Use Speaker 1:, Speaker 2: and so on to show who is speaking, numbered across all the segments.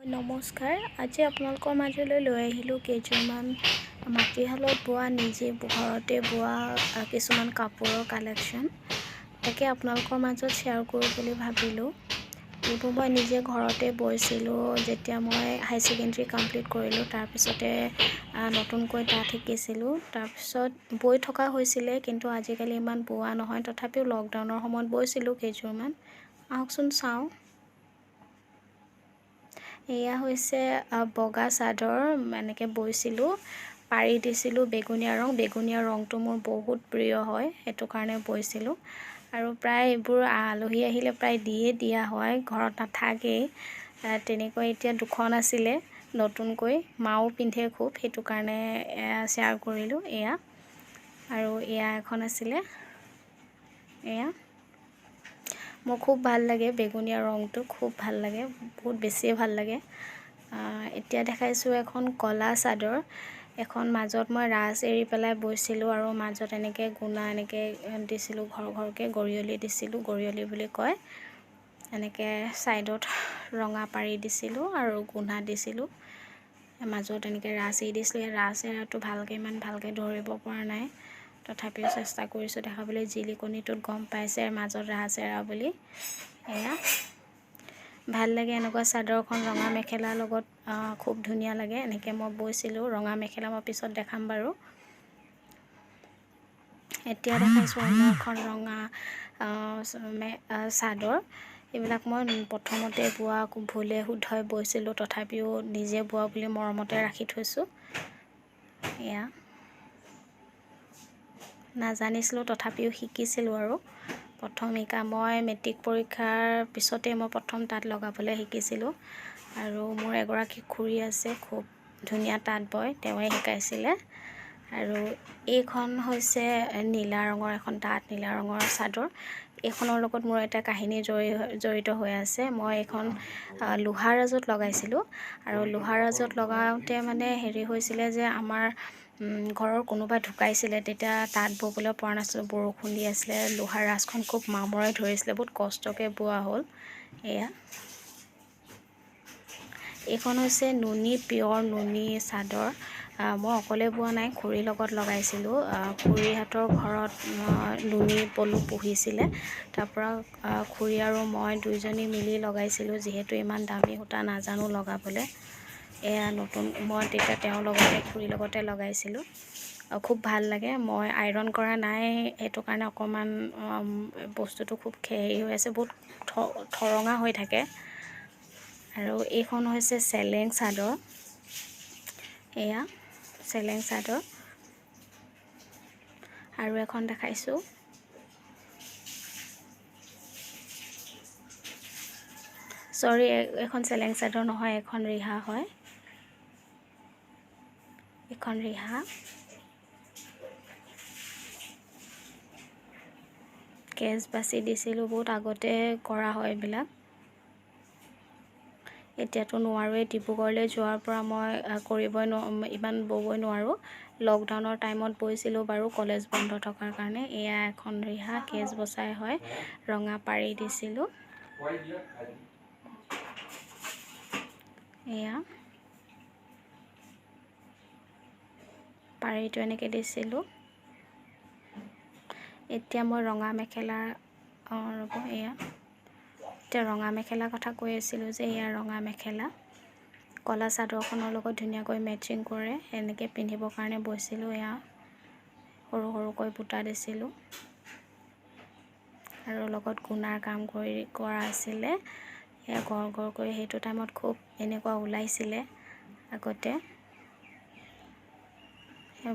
Speaker 1: নমস্কাৰ। আজি আপোনালোকৰ মাজলৈ লৈ আহিলোঁ কেইযোৰমান মাটিশালত বোৱা নিজে ঘৰতে বোৱা কিছুমান কাপোৰৰ কালেকশ্যন। তাকে আপোনালোকৰ মাজত শ্বেয়াৰ কৰোঁ বুলি ভাবিলোঁ। এইবোৰ মই নিজে ঘৰতে বৈছিলোঁ যেতিয়া মই হাই ছেকেণ্ডেৰী কমপ্লিট কৰিলোঁ। তাৰপিছতে নতুনকৈ তাঁত শিকিছিলোঁ। তাৰপিছত বৈ থকা হৈছিলে, কিন্তু আজিকালি ইমান বোৱা নহয়। তথাপিও লকডাউনৰ সময়ত বৈছিলোঁ কেইযোৰমান। আহকচোন চাওঁ। এয়া হৈছে বগা চাদৰ, এনেকৈ বৈছিলোঁ, পাৰি দিছিলোঁ বেগুনীয়া ৰংটো মোৰ বহুত প্ৰিয় হয়, সেইটো কাৰণে বৈছিলোঁ। আৰু প্ৰায় এইবোৰ আলহী আহিলে প্ৰায় দিয়া হয়, ঘৰত নাথাকেই। তেনেকৈ এতিয়া দুখন আছিলে নতুনকৈ, মাও পিন্ধে খুব, সেইটো কাৰণে শ্বেয়াৰ কৰিলোঁ। এয়া আৰু এয়া এখন আছিলে, এয়া মোৰ খুব ভাল লাগে বেগুনীয়া ৰংটো, খুব ভাল লাগে, বহুত বেছিয়ে ভাল লাগে। এতিয়া দেখাইছোঁ এখন কলা চাদৰ। এখন মাজত মই ৰাঁচ এৰি পেলাই বৈছিলোঁ আৰু মাজত এনেকৈ গুণা এনেকৈ দিছিলোঁ, ঘৰকৈ গৰিয়লি দিছিলোঁ, গৰিয়লি বুলি কয়। এনেকৈ ছাইডত ৰঙা পাৰি দিছিলোঁ আৰু গুণা দিছিলোঁ। মাজত এনেকৈ ৰাঁচ এৰি দিছিলোঁ। ৰাঁচ এৰাটো ইমান ভালকৈ ধৰিব পৰা নাই, তথাপিও চেষ্টা কৰিছোঁ দেখাবলৈ। জিলিকনিটোত গম পাইছে মাজত ৰাঁচ এৰা বুলি। এয়া ভাল লাগে এনেকুৱা চাদৰখন ৰঙা মেখেলাৰ লগত, খুব ধুনীয়া লাগে। এনেকৈ মই বৈছিলোঁ। ৰঙা মেখেলা মই পিছত দেখাম বাৰু। এতিয়া দেখাইছোঁ অন্য এখন ৰঙা চাদৰ। এইবিলাক মই প্ৰথমতে বোৱা, ভুলে শুদ্ধই বৈছিলোঁ, তথাপিও নিজে বোৱা বুলি মৰমতে ৰাখি থৈছোঁ। এয়া নাজানিছিলোঁ, তথাপিও শিকিছিলোঁ আৰু। প্ৰথম শিকা মই মেট্ৰিক পৰীক্ষাৰ পিছতে মই প্ৰথম তাঁত লগাবলৈ শিকিছিলোঁ। আৰু মোৰ এগৰাকী খুৰী আছে, খুব ধুনীয়া তাঁত বয়, তেওঁৱে শিকাইছিলে। আৰু এইখন হৈছে নীলা ৰঙৰ এখন ডাঠ নীলা ৰঙৰ চাদৰ। এইখনৰ লগত মোৰ এটা কাহিনী জড়িত হৈ আছে। মই এইখন লোহাৰাজত লগাইছিলোঁ, আৰু লোহাৰাজত লগাওঁতে মানে হেৰি হৈছিলে যে আমাৰ ঘৰৰ কোনোবা ঢুকাইছিলে, তেতিয়া তাঁত ববলৈ পৰা নাছিলোঁ, বৰষুণ দি আছিলে, লোহাৰ ৰাজখন খুব মামৰে ধৰিছিলে, বহুত কষ্টকৈ বোৱা হ'ল। এয়া এইখন হৈছে নুনি, পিয়ৰ নুনি চাদৰ। মই অকলে বোৱা নাই, খুৰীৰ লগত লগাইছিলোঁ। খুৰীহঁতৰ ঘৰত নুনি পলু পুহিছিলে, তাৰপৰা খুৰী আৰু মই দুইজনী মিলি লগাইছিলোঁ। যিহেতু ইমান দামী সূতা নাজানো লগাবলৈ, এয়া নতুন, মই তেতিয়া তেওঁৰ লগতে, খুৰীৰ লগতে লগাইছিলোঁ। খুব ভাল লাগে। মই আইৰণ কৰা নাই, সেইটো কাৰণে অকণমান বস্তুটো খুব হেৰি হৈ আছে, বহুত ঠৰঙা হৈ থাকে। আৰু এইখন হৈছে চেলেং চাদৰ। এয়া চেলেং চাদৰ। আৰু এখন দেখাইছোঁ, চৰি, এখন চেলেং চাদৰ নহয়, এখন ৰিহা হয়, এখন ৰিহা। কেচ বাছি দিছিলোঁ, বহুত আগতে কৰা হয় এইবিলাক। এতিয়াতো নোৱাৰোৱেই, ডিব্ৰুগড়লৈ যোৱাৰ পৰা মই ইমান ব'বই নোৱাৰোঁ। লকডাউনৰ টাইমত বৈছিলোঁ বাৰু, কলেজ বন্ধ থকাৰ কাৰণে। এয়া এখন ৰিহা, কেচ বচাই হয়, ৰঙা পাৰি দিছিলোঁ। এয়া পাৰিটো এনেকৈ দিছিলোঁ। এতিয়া মই ৰঙা মেখেলা, ৰ'ব, এয়া এতিয়া ৰঙা মেখেলাৰ কথা কৈ আছিলোঁ যে, এয়া ৰঙা মেখেলা কলা চাদৰখনৰ লগত ধুনীয়াকৈ মেচিং কৰে, এনেকৈ পিন্ধিবৰ কাৰণে বৈছিলোঁ। এয়া সৰু সৰুকৈ বুটা দিছিলোঁ, আৰু লগত গুণাৰ কাম কৰা আছিলে। এয়া গড়কৈ, সেইটো টাইমত খুব এনেকুৱা ওলাইছিলে আগতে,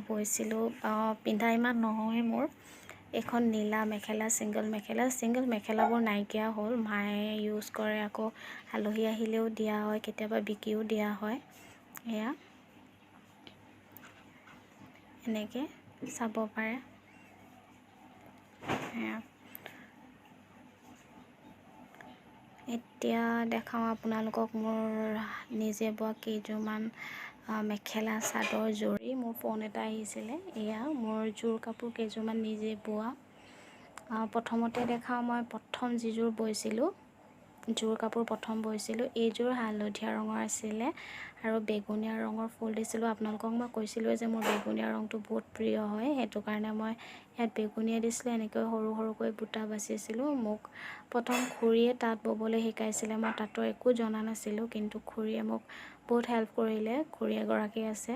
Speaker 1: বৈছিলোঁ। পিন্ধা ইমান নহয় মোৰ। এইখন নীলা মেখেলা, ছিংগল মেখেলাবোৰ নাইকিয়া হ'ল, মায়ে ইউজ কৰে, আকৌ আলহী আহিলেও দিয়া হয়, কেতিয়াবা বিকিও দিয়া হয়। এয়া এনেকৈ চাব পাৰে। এয়া এতিয়া দেখাওঁ আপোনালোকক মোৰ নিজে বোৱা কেইযোৰমান মেখেলা চাদৰ জৰি। মোৰ ফোন এটা আহিছিলে। এয়া মোৰ যোৰ কাপোৰ কেইযোৰমান নিজে বোৱা। প্ৰথমতে দেখাওঁ, মই প্ৰথম যিযোৰ বৈছিলোঁ, জোৰ কাপোৰ প্ৰথম বৈছিলোঁ। এইযোৰ হালধীয়া ৰঙৰ আছিলে আৰু বেগুনীয়া ৰঙৰ ফুল দিছিলোঁ। আপোনালোকক মই কৈছিলোঁ যে মোৰ বেগুনীয়া ৰংটো বহুত প্ৰিয় হয়, সেইটো কাৰণে মই ইয়াত বেগুনীয়া দিছিলোঁ। এনেকৈ সৰু সৰুকৈ বুটা বাচিছিলোঁ। মোক প্ৰথম খুৰীয়ে তাঁত ব'বলৈ শিকাইছিলে। মই তাঁতৰ একো জনা নাছিলোঁ, কিন্তু খুৰীয়ে মোক বহুত হেল্প কৰিলে। খুৰী এগৰাকী আছে।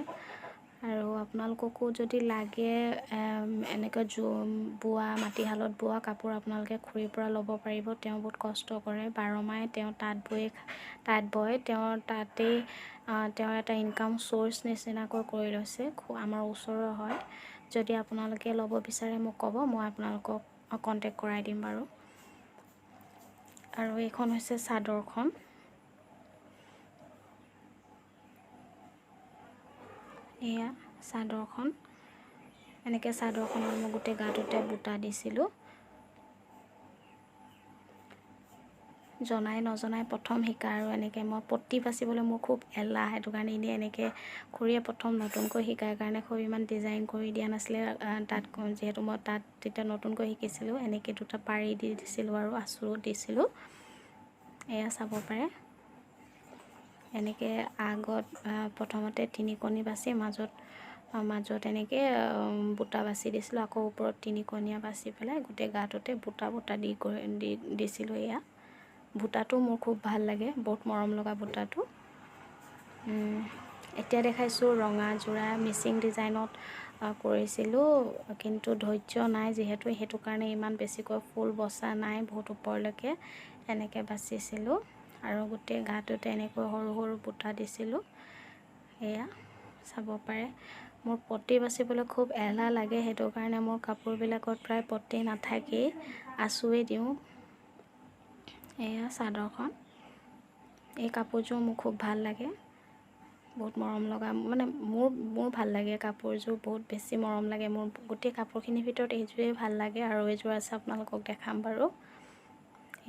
Speaker 1: আৰু আপোনালোককো যদি লাগে এনেকৈ বোৱা মাটিশালত বোৱা কাপোৰ আপোনালোকে খুৰীৰ পৰা ল'ব পাৰিব। তেওঁ বহুত কষ্ট কৰে, 12 মাহে তেওঁ তাঁত বয়। তেওঁৰ তাতেই তেওঁৰ এটা ইনকাম চ'ৰ্চ নিচিনাকৈ কৰি লৈছে। আমাৰ ওচৰৰ হয়। যদি আপোনালোকে ল'ব বিচাৰে মোক ক'ব, মই আপোনালোকক কণ্টেক্ট কৰাই দিম বাৰু। আৰু এইখন হৈছে চাদৰখন। এয়া চাদৰখন। এনেকৈ চাদৰখনত মই গোটেই গাটোতে বুটা দিছিলোঁ। জনাই নজনাই প্ৰথম শিকা আৰু এনেকৈ মই পটি বাচিবলৈ মোৰ খুব এলাহ, সেইটো কাৰণে এনেকৈ খুৰীয়ে প্ৰথম নতুনকৈ শিকাৰ কাৰণে খুব ইমান ডিজাইন কৰি দিয়া নাছিলে তাত, যিহেতু মই তাত তেতিয়া নতুনকৈ শিকিছিলোঁ। এনেকৈ দুটা পাৰি দি দিছিলোঁ আৰু আঁচুৰো দিছিলোঁ। এয়া চাব পাৰে। এনেকৈ আগত প্ৰথমতে 3 কণী বাচি মাজত এনেকৈ বুটা বাচি দিছিলোঁ। আকৌ ওপৰত 3 কণীয়া বাচি পেলাই গোটেই গাটোতে বুটা দি দিছিলোঁ। এয়া বুটাটো মোৰ খুব ভাল লাগে, বহুত মৰম লগা বুটাটো। এতিয়া দেখাইছোঁ ৰঙা যোৰা মিচিং ডিজাইনত কৰিছিলোঁ, কিন্তু ধৈৰ্য নাই যিহেতু, সেইটো কাৰণে ইমান বেছিকৈ ফুল বচা নাই। বহুত ওপৰলৈকে এনেকৈ বাচিছিলোঁ আৰু গোটেই গাটোতে এনেকৈ সৰু সৰু বুটা দিছিলোঁ। এয়া চাব পাৰে। মোৰ পটি বাচিবলৈ খুব এলাহ লাগে, সেইটো কাৰণে মোৰ কাপোৰবিলাকত প্ৰায় পটি নাথাকেই, আঁচুৱে দিওঁ। এয়া চাদৰখন। এই কাপোৰযোৰ মোৰ খুব ভাল লাগে, বহুত মৰম লগা। মানে মোৰ ভাল লাগে কাপোৰযোৰ, বহুত বেছি মৰম লাগে মোৰ। গোটেই কাপোৰখিনিৰ ভিতৰত এইযোৰেই ভাল লাগে। আৰু এইযোৰ আছে, আপোনালোকক দেখাম বাৰু।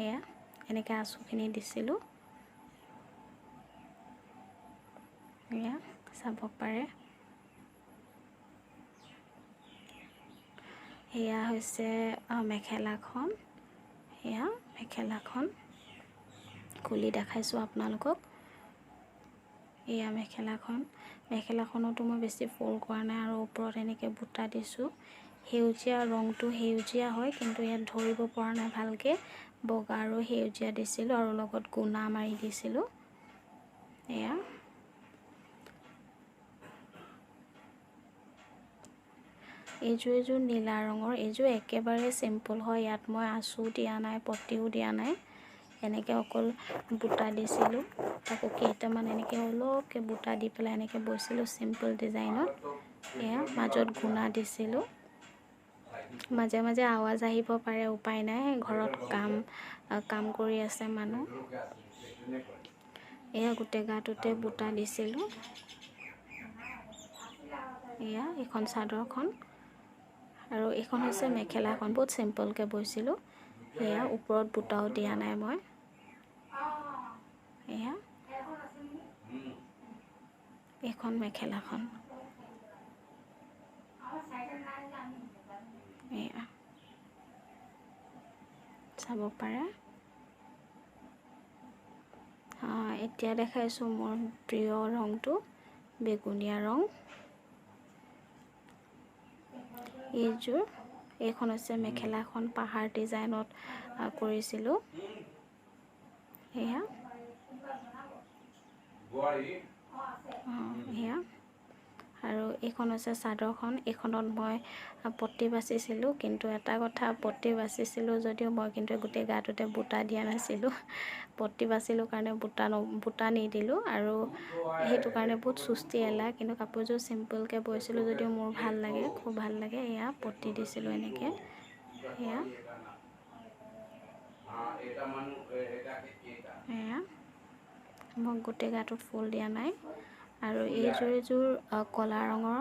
Speaker 1: এয়া এনেকৈ আঁচুখিনি দিছিলোঁ। এয়া চাব পাৰে। এয়া হৈছে মেখেলাখন। এয়া মেখেলাখন খুলি দেখাইছোঁ আপোনালোকক। এয়া মেখেলাখনতো মই বেছি ফুল কৰা নাই আৰু ওপৰত এনেকৈ বুটা দিছোঁ। সেউজীয়া ৰংটো সেউজীয়া হয়, কিন্তু ইয়াত ধৰিব পৰা নাই ভালকৈ। বগা আৰু সেউজীয়া দিছিলোঁ আৰু লগত গুণা মাৰি দিছিলোঁ। এয়া এইযোৰ নীলা ৰঙৰ। এইযোৰ একেবাৰে চিম্পুল হয়। ইয়াত মই আঁচু দিয়া নাই, পটিও দিয়া নাই। এনেকৈ অকল বুটা দিছিলোঁ। তাকো কেইটামান এনেকৈ অলপকৈ বুটা দি পেলাই এনেকৈ বৈছিলোঁ চিম্পুল ডিজাইনত। এয়া মাজত গুণা দিছিলোঁ। মাজে মাজে আৱাজ আহিব পাৰে, উপায় নাই, ঘৰত কাম কৰি আছে মানুহ। এয়া গোটেই গাটোতে বুটা দিছিলোঁ। এয়া এইখন চাদৰখন আৰু এইখন হৈছে মেখেলাখন। বহুত চিম্পলকৈ বৈছিলোঁ। এয়া ওপৰত বুটাও দিয়া নাই মই। এয়া এইখন মেখেলাখন। এয়া চাব পাৰে। এতিয়া দেখাইছোঁ মোৰ প্ৰিয় ৰংটো, বেগুনীয়া ৰং। এইখন হৈছে মেখেলাখন, পাহাৰ ডিজাইনত কৰিছিলোঁ। এয়া এয়া আৰু এইখন হৈছে চাদৰখন। এইখনত মই পটি বাচিছিলোঁ, কিন্তু এটা কথা, পটি বাচিছিলোঁ যদিও মই কিন্তু গোটেই গাটোতে বুটা দিয়া নাছিলোঁ। পটি বাচিলোঁ কাৰণে বুটা নিদিলোঁ, আৰু সেইটো কাৰণে বহুত চুস্তি এলাহ। কিন্তু কাপোৰযোৰ চিম্পুলকৈ বৈছিলোঁ যদিও মোৰ ভাল লাগে, খুব ভাল লাগে। এয়া পটি দিছিলোঁ এনেকৈ। এয়া মই গোটেই গাটোত ফুল দিয়া নাই। আৰু এইযোৰ ক'লা ৰঙৰ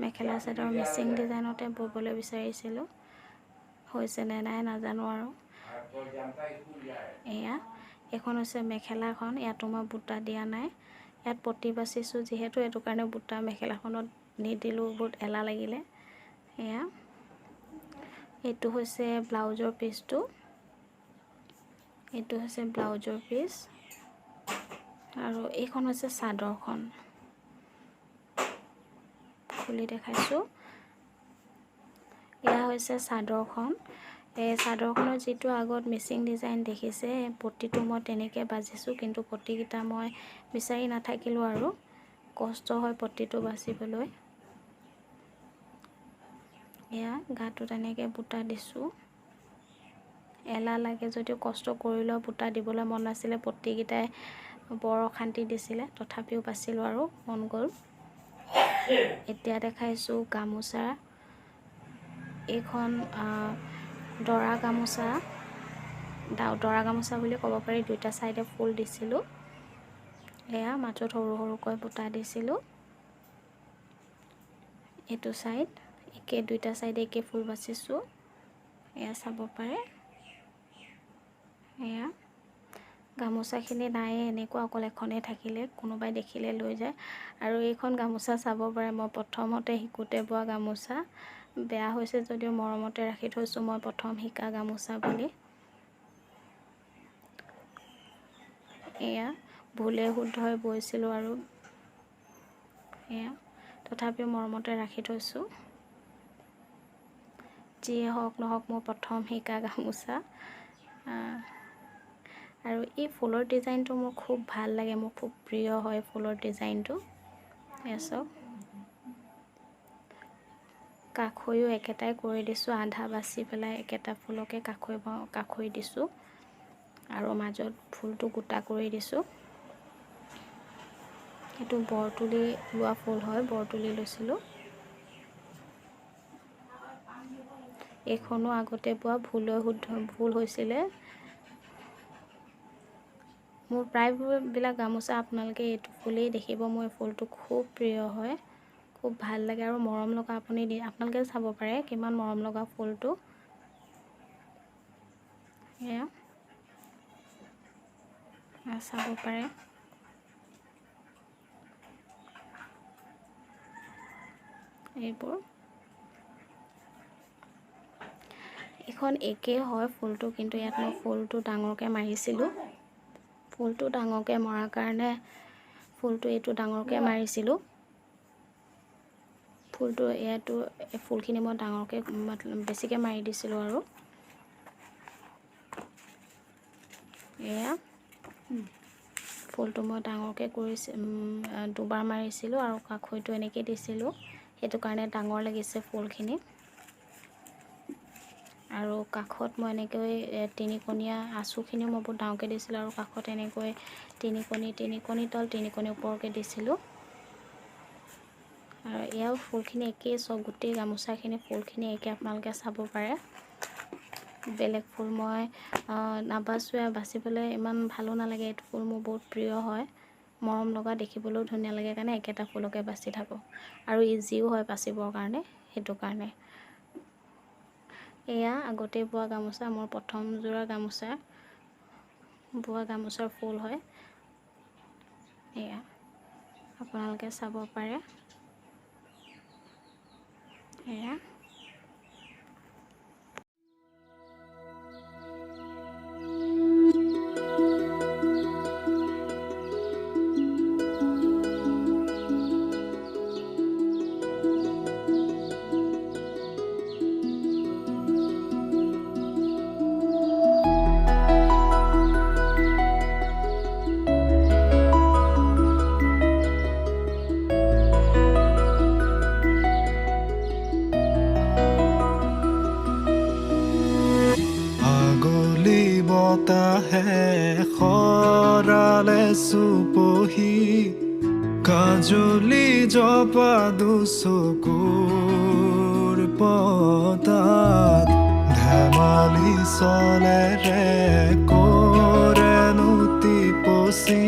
Speaker 1: মেখেলা চাদৰ মিচিং ডিজাইনতে ব'বলৈ বিচাৰিছিলোঁ, হৈছে নে নাই নাজানো আৰু। এয়া এইখন হৈছে মেখেলাখন। ইয়াতো মই বুটা দিয়া নাই, ইয়াত পটি বাচিছোঁ যিহেতু, সেইটো কাৰণে বুটা মেখেলাখনত নিদিলোঁ, বহুত এলাহ লাগিলে। এয়া এইটো হৈছে ব্লাউজৰ পিচটো। এইটো হৈছে ব্লাউজৰ পিচ আৰু এইখন হৈছে চাদৰখন খুলি দেখাইছোঁ এয়া হৈছে চাদৰখন এই চাদৰখনৰ যিটো আগত মিচিং ডিজাইন দেখিছে পটিটো মই তেনেকৈ বাজিছোঁ কিন্তু পটিকেইটা মই বিচাৰি নাথাকিলোঁ আৰু কষ্ট হয় পটিটো বাচিবলৈ এয়া গাটোত এনেকৈ বুটা দিছোঁ এলাহ লাগে যদিও কষ্ট কৰিলেও বুটা দিবলৈ মন নাছিলে পটিকেইটাই বৰ অশান্তি দিছিলে তথাপিও বাচিলোঁ আৰু মন গ'ল এতিয়া দেখাইছোঁ গামোচা এইখন দৰা গামোচা বুলি ক'ব পাৰি দুইটা চাইডে ফুল দিছিলোঁ এয়া মাজত সৰু সৰুকৈ বুটা দিছিলোঁ এইটো চাইড একে দুইটা চাইডে একে ফুল বাচিছোঁ এয়া চাব পাৰে এয়া গামোচাখিনি নাই এনেকুৱা অকল এখনেই থাকিলে কোনোবাই দেখিলে লৈ যায় আৰু এইখন গামোচা চাব পাৰে মই প্ৰথমতে শিকোঁতে বোৱা গামোচা বেয়া হৈছে যদিও মৰমতে ৰাখি থৈছোঁ মই প্ৰথম শিকা গামোচা বুলি এয়া ভুলে শুদ্ধই বৈছিলোঁ আৰু এয়া তথাপিও মৰমতে ৰাখি থৈছোঁ যিয়ে হওক নহওক মোৰ প্ৰথম শিকা গামোচা আৰু এই ফুলৰ ডিজাইনটো মোৰ খুব ভাল লাগে মোৰ খুব প্ৰিয় হয় ফুলৰ ডিজাইনটো এয়া চাওক কাষৈও একেটাই কৰি দিছোঁ আধা বাচি পেলাই একেটা ফুলকে কাষৈ দিছোঁ আৰু মাজত ফুলটো গোটা কৰি দিছোঁ এইটো বৰতুলি লোৱা ফুল হয় বৰতুলি লৈছিলোঁ এইখনো আগতে বোৱা ভুল হৈছিলে মোৰ প্ৰায়বিলাক গামোচা আপোনালোকে এইটো ফুলেই দেখিব মোৰ এই ফুলটো খুব প্ৰিয় হয় খুব ভাল লাগে আৰু মৰম লগা আপোনালোকে চাব পাৰে কিমান মৰম লগা ফুলটো এয়া চাব পাৰে এইবোৰ এইখন একেই হয় ফুলটো কিন্তু ইয়াত মই ফুলটো ডাঙৰকৈ মাৰিছিলোঁ ফুলটো ডাঙৰকৈ মৰাৰ কাৰণে ফুলটো এইটো ডাঙৰকৈ মাৰিছিলোঁ ফুলটো ইয়াতো ফুলখিনি মই ডাঙৰকৈ বেছিকৈ মাৰি দিছিলোঁ আৰু এয়া ফুলটো মই ডাঙৰকৈ দুবাৰ মাৰিছিলোঁ আৰু কাষৈটো এনেকৈ দিছিলোঁ সেইটো কাৰণে ডাঙৰ লাগিছে ফুলখিনি আৰু কাষত মই এনেকৈ তিনিকণীয়া আঁচুখিনিও মই বহুত ডাঙৰকৈ দিছিলোঁ আৰু কাষত এনেকৈ তিনিকণী তল তিনিকণী ওপৰকৈ দিছিলোঁ আৰু এয়াও ফুলখিনি একেই চব গোটেই গামোচাখিনি ফুলখিনি একে আপোনালোকে চাব পাৰে বেলেগ ফুল মই নাবাচোৱে বাচিবলৈ ইমান ভালো নালাগে এইটো ফুল মোৰ বহুত প্ৰিয় হয় মৰম লগা দেখিবলৈও ধুনীয়া লাগে কাৰণে একেটা ফুলকে বাচি থাকোঁ আৰু ইজিও হয় বাচিবৰ কাৰণে সেইটো কাৰণে এয়া আগতে বোৱা গামোচা মোৰ প্ৰথম যোৰা বোৱা গামোচাৰ ফুল হয় এয়া আপোনালোকে চাব পাৰে এয়া
Speaker 2: বতাহে খৰালে চুপহি কাজলি জপা দুচকুৰ পতাত ধেমালি চলেৰে কৰেনো টিপচি